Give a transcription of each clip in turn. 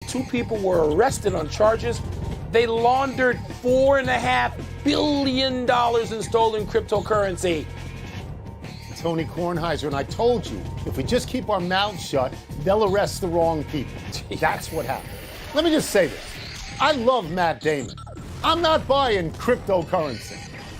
2 people were arrested on charges. They laundered $4.5 billion in stolen cryptocurrency. Tony Kornheiser, and I told you, if we just keep our mouths shut, they'll arrest the wrong people. That's what happened. Let me just say this. I love Matt Damon. I'm not buying cryptocurrency.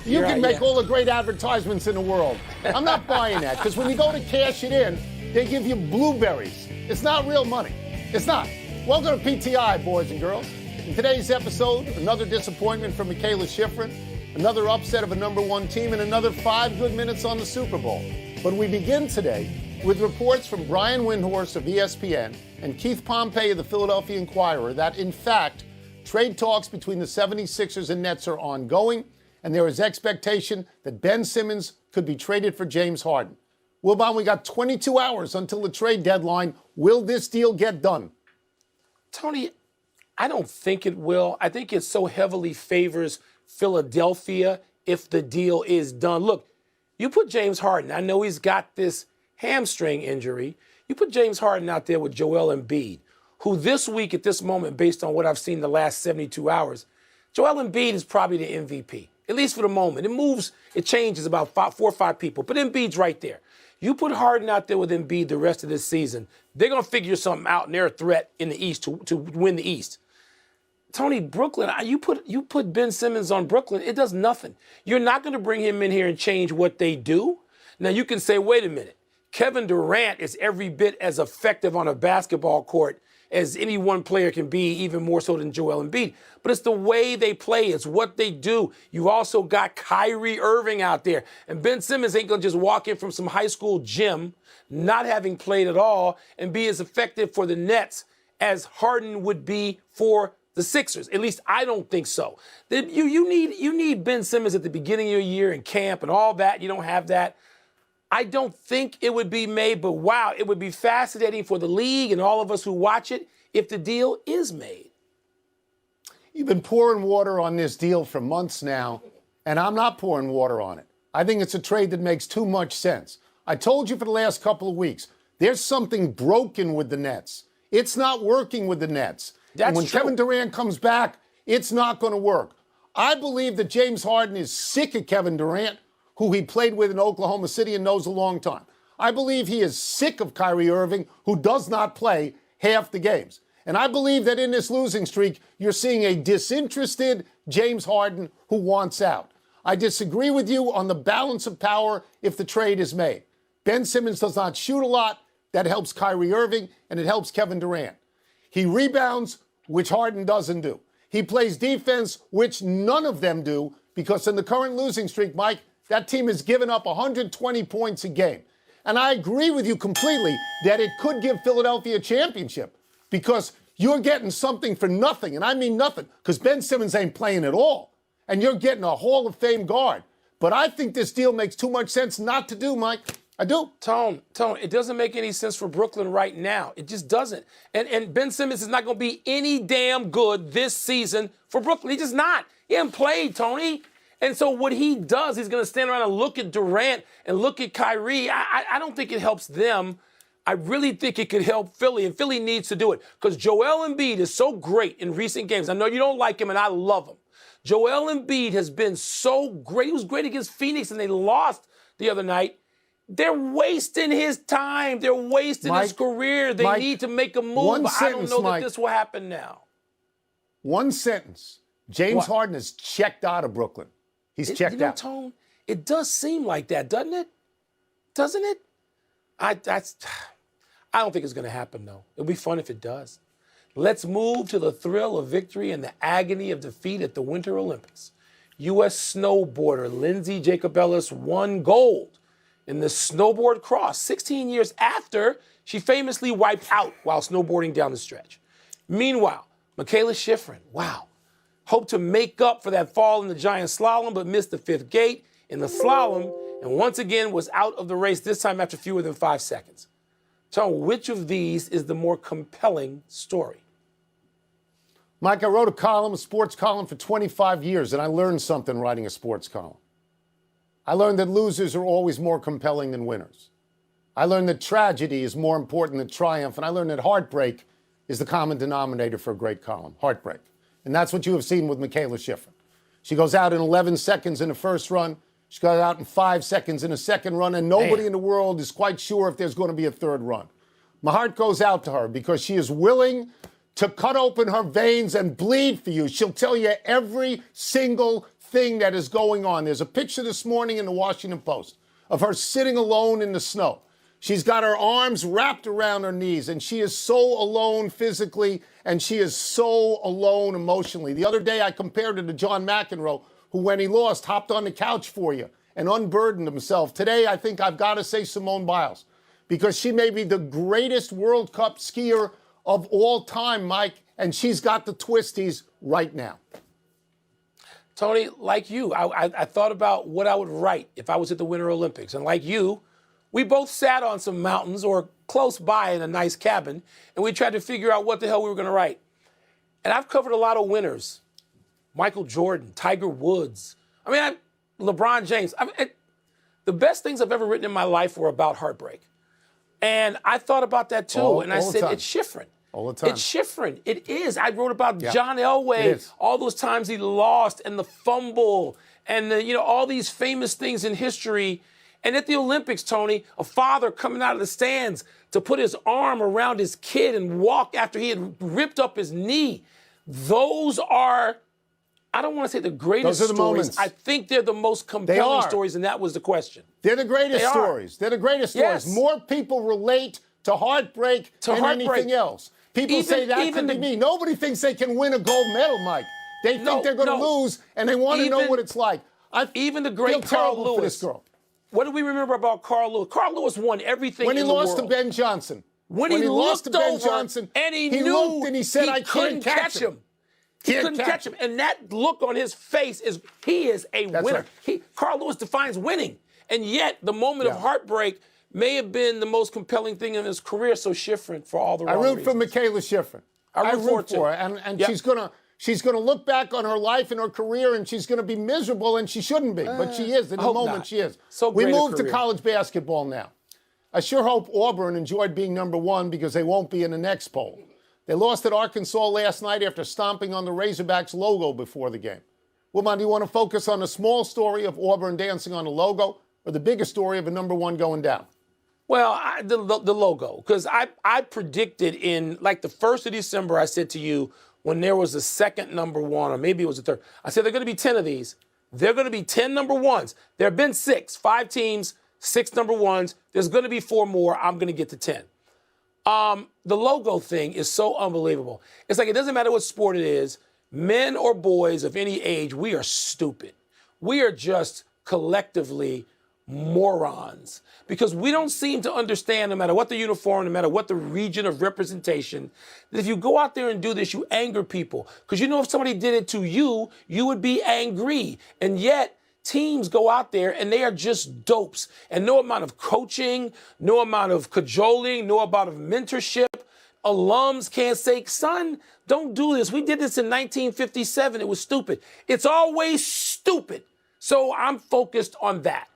You can make all the great advertisements in the world. I'm not buying that, because when you go to cash it in, they give you blueberries. It's not real money. It's not. Welcome to PTI, boys and girls. In today's episode, another disappointment from Michaela Schifrin, another upset of a number 1 team, and another 5 good minutes on the Super Bowl. But we begin today with reports from Brian Windhorst of ESPN and Keith Pompey of the Philadelphia Inquirer that, in fact, trade talks between the 76ers and Nets are ongoing, and there is expectation that Ben Simmons could be traded for James Harden. Wilbon, we got 22 hours until the trade deadline. Will this deal get done? Tony, I don't think it will. I think it so heavily favors Philadelphia if the deal is done. Look, you put James Harden, I know he's got this hamstring injury. You put James Harden out there with Joel Embiid, who this week at this moment, based on what I've seen the last 72 hours, Joel Embiid is probably the MVP, at least for the moment. It moves, it changes about 4 or 5 people, but Embiid's right there. You put Harden out there with Embiid the rest of this season, they're going to figure something out, and they're a threat in the East to win the East. Tony, Brooklyn, you put Ben Simmons on Brooklyn, it does nothing. You're not going to bring him in here and change what they do. Now, you can say, wait a minute, Kevin Durant is every bit as effective on a basketball court as any one player can be, even more so than Joel Embiid. But it's the way they play. It's what they do. You've also got Kyrie Irving out there. And Ben Simmons ain't going to just walk in from some high school gym, not having played at all, and be as effective for the Nets as Harden would be for the Sixers. At least I don't think so. You need Ben Simmons at the beginning of your year in camp and all that. You don't have that. I don't think it would be made, but wow, it would be fascinating for the league and all of us who watch it if the deal is made. You've been pouring water on this deal for months now, and I'm not pouring water on it. I think it's a trade that makes too much sense. I told you for the last couple of weeks, there's something broken with the Nets. It's not working with the Nets. That's and when true. Kevin Durant comes back, it's not going to work. I believe that James Harden is sick of Kevin Durant, who he played with in Oklahoma City and knows a long time. I believe he is sick of Kyrie Irving, who does not play half the games. And I believe that in this losing streak, you're seeing a disinterested James Harden who wants out. I disagree with you on the balance of power if the trade is made. Ben Simmons does not shoot a lot. That helps Kyrie Irving, and it helps Kevin Durant. He rebounds, which Harden doesn't do. He plays defense, which none of them do, because in the current losing streak, Mike, that team has given up 120 points a game. And I agree with you completely that it could give Philadelphia a championship because you're getting something for nothing. And I mean nothing, because Ben Simmons ain't playing at all. And you're getting a Hall of Fame guard. But I think this deal makes too much sense not to do, Mike. I do. Tone, it doesn't make any sense for Brooklyn right now. It just doesn't. And Ben Simmons is not going to be any damn good this season for Brooklyn. He's just not. He hasn't played, Tony. And so what he does, he's going to stand around and look at Durant and look at Kyrie. I don't think it helps them. I really think it could help Philly, and Philly needs to do it because Joel Embiid is so great in recent games. I know you don't like him, and I love him. Joel Embiid has been so great. He was great against Phoenix, and they lost the other night. They're wasting his time. They're wasting his career. They need to make a move, but I don't know that this will happen now. One sentence. James Harden is checked out of Brooklyn. He's checked out. Tone, it does seem like that, doesn't it? Doesn't it? I don't think it's going to happen, though. It'll be fun if it does. Let's move to the thrill of victory and the agony of defeat at the Winter Olympics. U.S. snowboarder Lindsey Jacobellis won gold in the snowboard cross 16 years after she famously wiped out while snowboarding down the stretch. Meanwhile, Michaela Schifrin, hoped to make up for that fall in the giant slalom, but missed the 5th gate in the slalom, and once again was out of the race, this time after fewer than 5 seconds. So which of these is the more compelling story? Mike, I wrote a sports column for 25 years, and I learned something writing a sports column. I learned that losers are always more compelling than winners. I learned that tragedy is more important than triumph, and I learned that heartbreak is the common denominator for a great column, heartbreak. And that's what you have seen with Michaela Schifrin. She goes out in 11 seconds in the first run. She goes out in 5 seconds in the second run, and nobody in the world is quite sure if there's going to be a third run. My heart goes out to her because she is willing to cut open her veins and bleed for you. She'll tell you every single thing that is going on. There's a picture this morning in the Washington Post of her sitting alone in the snow. She's got her arms wrapped around her knees, and she is so alone physically, and she is so alone emotionally. The other day, I compared her to John McEnroe, who, when he lost, hopped on the couch for you and unburdened himself. Today, I think I've got to say Simone Biles, because she may be the greatest World Cup skier of all time, Mike, and she's got the twisties right now. Tony, like you, I thought about what I would write if I was at the Winter Olympics. And like you, we both sat on some mountains or close by in a nice cabin, and we tried to figure out what the hell we were going to write. And I've covered a lot of winners. Michael Jordan, Tiger Woods. LeBron James. The best things I've ever written in my life were about heartbreak. And I thought about that too, and I said, it's Schifrin. All the time. It's Schifrin. It is. I wrote about John Elway, all those times he lost and the fumble and all these famous things in history. And at the Olympics, Tony, a father coming out of the stands to put his arm around his kid and walk after he had ripped up his knee. Those are, I don't want to say the greatest Those are the stories. moments. I think they're the most compelling stories, and that was the question. They're the greatest stories. They're the greatest stories. Yes. More people relate to heartbreak than anything else. People say that could be me. Nobody thinks they can win a gold medal, Mike. They think they're going to lose, and they want to know what it's like. Even the great Carl Lewis. For this girl. What do we remember about Carl Lewis? Carl Lewis won everything when he in the lost world. to Ben Johnson. When he lost to Ben over Johnson, and he knew looked and he said, "I can't catch him." He couldn't catch him. And that look on his face is he is a winner. Right. Carl Lewis defines winning. And yet the moment of heartbreak may have been the most compelling thing in his career. So Schifrin for all the wrong reasons. I root for Michaela Schifrin. I root for her. And she's gonna look back on her life and her career, and she's gonna be miserable, and she shouldn't be, but she is. In the moment, she is. So we move to college basketball now. I sure hope Auburn enjoyed being #1 because they won't be in the next poll. They lost at Arkansas last night after stomping on the Razorbacks logo before the game. Wilbon, do you want to focus on the small story of Auburn dancing on the logo, or the bigger story of a #1 going down? Well, the logo, because I predicted in like the 1st of December, I said to you, when there was a second #1, or maybe it was a third, I said there are going to be 10 of these. There are going to be 10 #1s. There have been 6, 5 teams, 6 #1s. There's going to be 4 more. I'm going to get to 10. The logo thing is so unbelievable. It's like it doesn't matter what sport it is, men or boys of any age, we are stupid. We are just collectively morons because we don't seem to understand, no matter what the uniform, no matter what the region of representation, that if you go out there and do this, you anger people. Because if somebody did it to you, you would be angry. And yet, teams go out there and they are just dopes. And no amount of coaching, no amount of cajoling, no amount of mentorship, alums can't say, son, don't do this. We did this in 1957. It was stupid. It's always stupid. So I'm focused on that.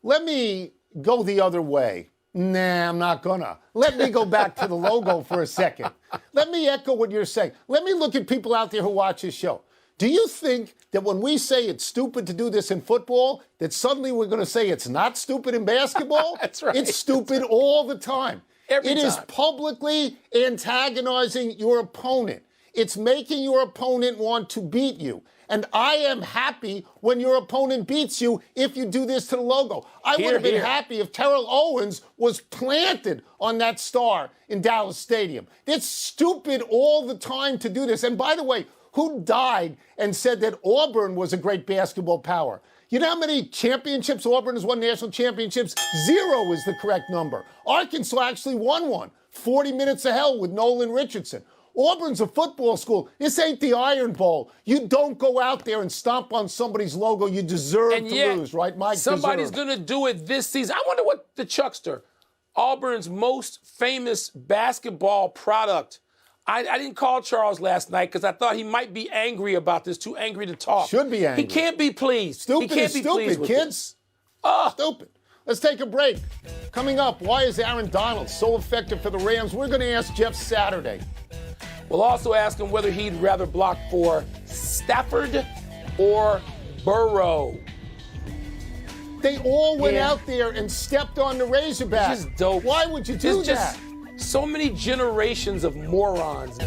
Let me go the other way. Nah, I'm not gonna. Let me go back to the logo for a second. Let me echo what you're saying. Let me look at people out there who watch this show. Do you think that when we say it's stupid to do this in football, that suddenly we're going to say it's not stupid in basketball? That's right. It's stupid all the time. Every time. Is publicly antagonizing your opponent. It's making your opponent want to beat you. And I am happy when your opponent beats you if you do this to the logo. I would have been happy if Terrell Owens was planted on that star in Dallas Stadium. It's stupid all the time to do this. And by the way, who died and said that Auburn was a great basketball power? You know how many championships Auburn has won, national championships? 0 is the correct number. Arkansas actually won one, 40 Minutes of Hell with Nolan Richardson. Auburn's a football school. This ain't the Iron Bowl. You don't go out there and stomp on somebody's logo. You deserve to lose, right, Mike? Somebody's going to do it this season. I wonder what the Chuckster, Auburn's most famous basketball product. I didn't call Charles last night because I thought he might be angry about this, too angry to talk. Should be angry. He can't be pleased. Stupid he can't is be stupid, pleased with kids. This. Stupid. Let's take a break. Coming up, why is Aaron Donald so effective for the Rams? We're going to ask Jeff Saturday. We'll also ask him whether he'd rather block for Stafford or Burrow. They all went out there and stepped on the Razorback. It's just dope. Why would you do that? So many generations of morons.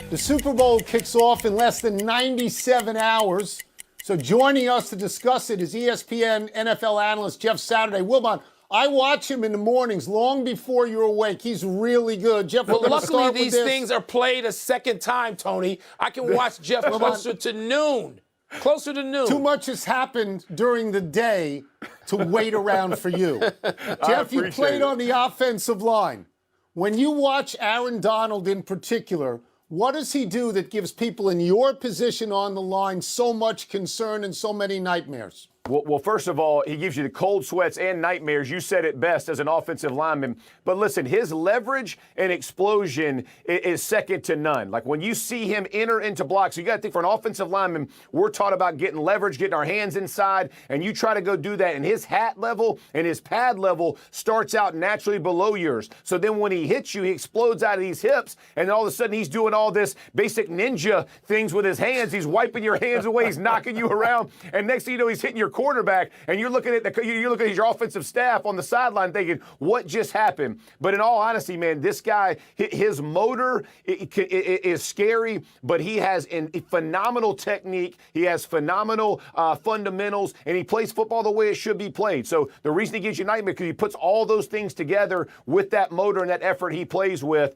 The Super Bowl kicks off in less than 97 hours. So joining us to discuss it is ESPN NFL analyst Jeff Saturday. Wilbon, I watch him in the mornings long before you're awake. He's really good. Jeff, well, luckily these things are played a second time, Tony. I can watch Jeff closer to noon. Closer to noon. Too much has happened during the day to wait around for you. Jeff, you played on the offensive line. When you watch Aaron Donald in particular, what does he do that gives people in your position on the line so much concern and so many nightmares? Well, first of all, he gives you the cold sweats and nightmares. You said it best as an offensive lineman. But listen, his leverage and explosion is second to none. Like when you see him enter into blocks, you got to think for an offensive lineman, we're taught about getting leverage, getting our hands inside, and you try to go do that. And his hat level and his pad level starts out naturally below yours. So then when he hits you, he explodes out of these hips, and then all of a sudden he's doing all this basic ninja things with his hands. He's wiping your hands away. He's knocking you around. And next thing you know, he's hitting your quarterback, and you're looking at your offensive staff on the sideline thinking, what just happened? But in all honesty, man, this guy, his motor is scary, but he has a phenomenal technique. He has phenomenal fundamentals, and he plays football the way it should be played. So the reason he gives you nightmare because he puts all those things together with that motor and that effort he plays with.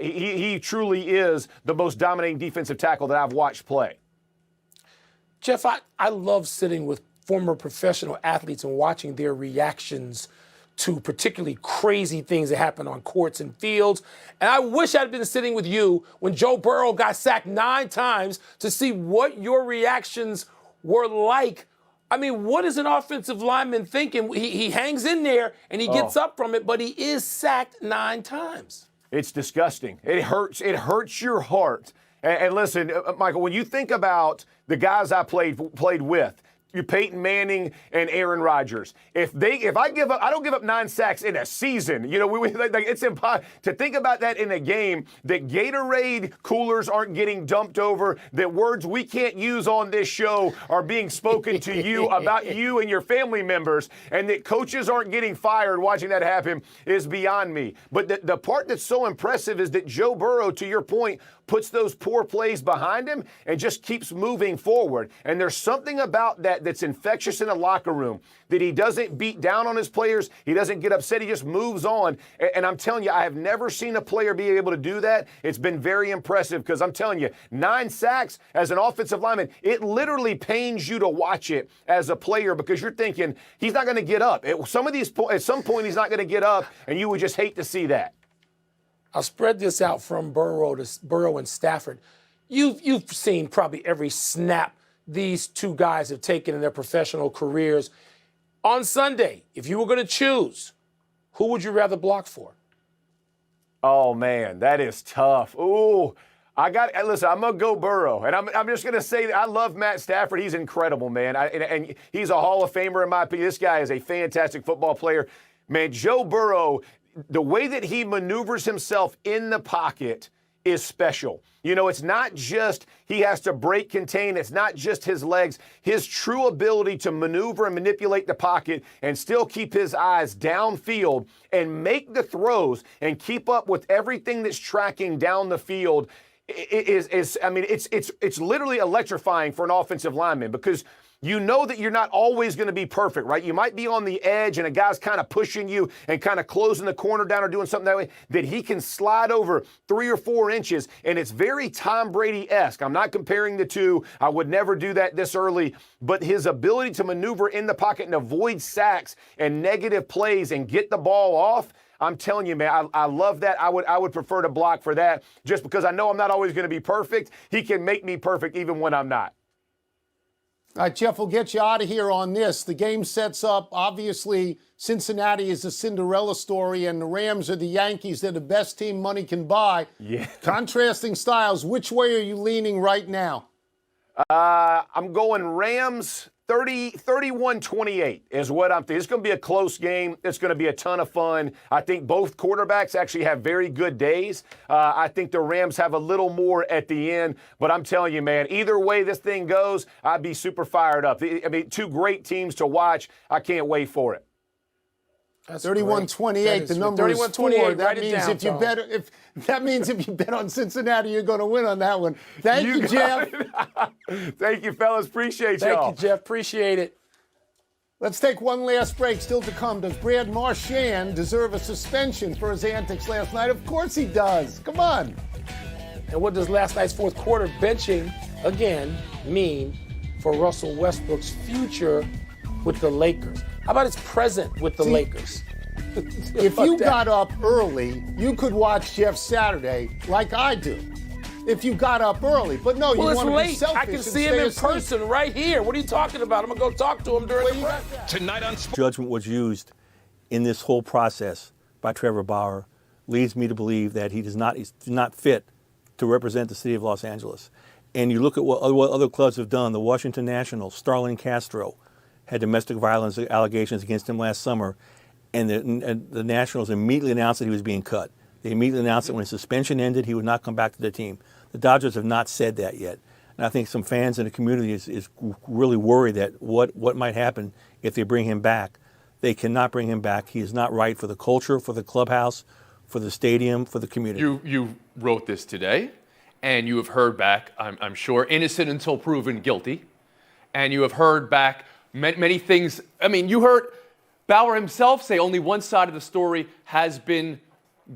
He truly is the most dominating defensive tackle that I've watched play. Jeff, I love sitting with former professional athletes and watching their reactions to particularly crazy things that happen on courts and fields. And I wish I'd been sitting with you when Joe Burrow got sacked 9 times to see what your reactions were like. I mean, what is an offensive lineman thinking? He hangs in there and he gets up from it, but he is sacked 9 times. It's disgusting. It hurts. It hurts your heart. And listen, Michael, when you think about the guys I played with, Peyton Manning and Aaron Rodgers. If I give up, I don't give up 9 sacks in a season. You know, it's impossible to think about that in a game. That Gatorade coolers aren't getting dumped over. That words we can't use on this show are being spoken to you about you and your family members, and that coaches aren't getting fired. Watching that happen is beyond me. But the part that's so impressive is that Joe Burrow, to your point, puts those poor plays behind him and just keeps moving forward. And there's something about that that's infectious in the locker room, that he doesn't beat down on his players. He doesn't get upset. He just moves on. And I'm telling you, I have never seen a player be able to do that. It's been very impressive because I'm telling you, 9 sacks as an offensive lineman, it literally pains you to watch it as a player because you're thinking he's not going to get up. At some point, he's not going to get up, and you would just hate to see that. I'll spread this out from Burrow and Stafford. You've seen probably every snap these two guys have taken in their professional careers. On Sunday, if you were going to choose, who would you rather block for? Oh, man, that is tough. Ooh, listen, I'm going to go Burrow. And I'm just going to say that I love Matt Stafford. He's incredible, man. And he's a Hall of Famer in my opinion. This guy is a fantastic football player. Man, Joe Burrow, the way that he maneuvers himself in the pocket is special. You know, it's not just he has to break contain. It's not just his legs. His true ability to maneuver and manipulate the pocket and still keep his eyes downfield and make the throws and keep up with everything that's tracking down the field it's literally electrifying for an offensive lineman because you know that you're not always going to be perfect, right? You might be on the edge and a guy's kind of pushing you and kind of closing the corner down or doing something that way, that he can slide over 3 or 4 inches, and it's very Tom Brady-esque. I'm not comparing the two. I would never do that this early, but his ability to maneuver in the pocket and avoid sacks and negative plays and get the ball off, I'm telling you, man, I love that. I would prefer to block for that just because I know I'm not always going to be perfect. He can make me perfect even when I'm not. All right, Jeff, we'll get you out of here on this. The game sets up, obviously, Cincinnati is a Cinderella story, and the Rams are the Yankees. They're the best team money can buy. Yeah. Contrasting styles. Which way are you leaning right now? I'm going Rams 31-28 is what I'm thinking. It's going to be a close game. It's going to be a ton of fun. I think both quarterbacks actually have very good days. I think the Rams have a little more at the end. But I'm telling you, man, either way this thing goes, I'd be super fired up. I mean, two great teams to watch. I can't wait for it. 31-28. The number is 4. That means if you bet on Cincinnati, you're going to win on that one. Thank you, Jeff. Thank you, fellas. Appreciate y'all. Thank you, Jeff. Appreciate it. Let's take one last break. Still to come. Does Brad Marchand deserve a suspension for his antics last night? Of course he does. Come on. And what does last night's fourth quarter benching again mean for Russell Westbrook's future with the Lakers? How about his present with the Lakers? If you got up early, you could watch Jeff Saturday like I do. If you got up early. But no, you want to be selfish. I can see him in person right here. What are you talking about? I'm going to go talk to him during the press. Tonight on judgment was used in this whole process by Trevor Bauer leads me to believe that he's not fit to represent the city of Los Angeles. And you look at what other clubs have done. The Washington Nationals, Starlin Castro, had domestic violence allegations against him last summer, and the Nationals immediately announced that he was being cut. They immediately announced that when his suspension ended, he would not come back to the team. The Dodgers have not said that yet. And I think some fans in the community is really worried that what might happen if they bring him back. They cannot bring him back. He is not right for the culture, for the clubhouse, for the stadium, for the community. You wrote this today, and you have heard back, I'm sure, innocent until proven guilty. And you have heard back many things. I mean, you heard Bauer himself say only one side of the story has been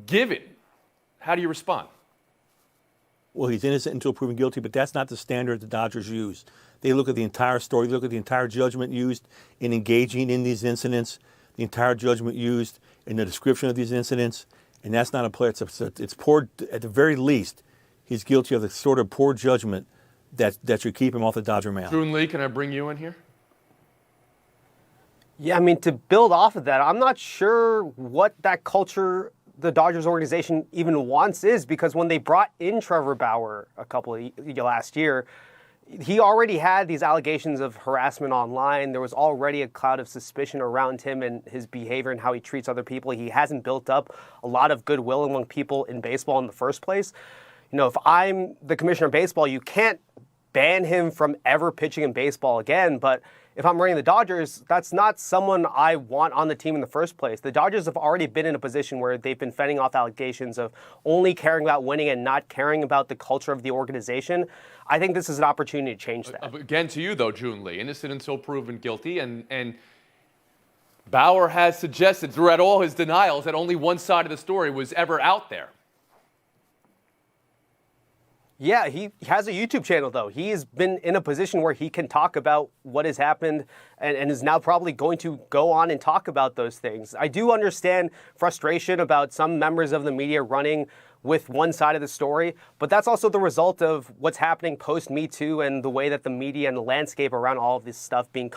given. How do you respond? Well, he's innocent until proven guilty, but that's not the standard the Dodgers use. They look at the entire story. They look at the entire judgment used in engaging in these incidents, the entire judgment used in the description of these incidents, and that's not a player. It's poor. At the very least, he's guilty of the sort of poor judgment that should keep him off the Dodger mound. June Lee, can I bring you in here? Yeah, I mean, to build off of that, I'm not sure what that culture the Dodgers organization even wants is, because when they brought in Trevor Bauer last year, he already had these allegations of harassment online. There was already a cloud of suspicion around him and his behavior and how he treats other people. He hasn't built up a lot of goodwill among people in baseball in the first place. You know, if I'm the commissioner of baseball, you can't ban him from ever pitching in baseball again, but if I'm running the Dodgers, that's not someone I want on the team in the first place. The Dodgers have already been in a position where they've been fending off allegations of only caring about winning and not caring about the culture of the organization. I think this is an opportunity to change that. Again, to you, though, June Lee, innocent until proven guilty. And Bauer has suggested throughout all his denials that only one side of the story was ever out there. Yeah, he has a YouTube channel, though. He has been in a position where he can talk about what has happened and is now probably going to go on and talk about those things. I do understand frustration about some members of the media running with one side of the story, but that's also the result of what's happening post-Me Too and the way that the media and the landscape around all of this stuff being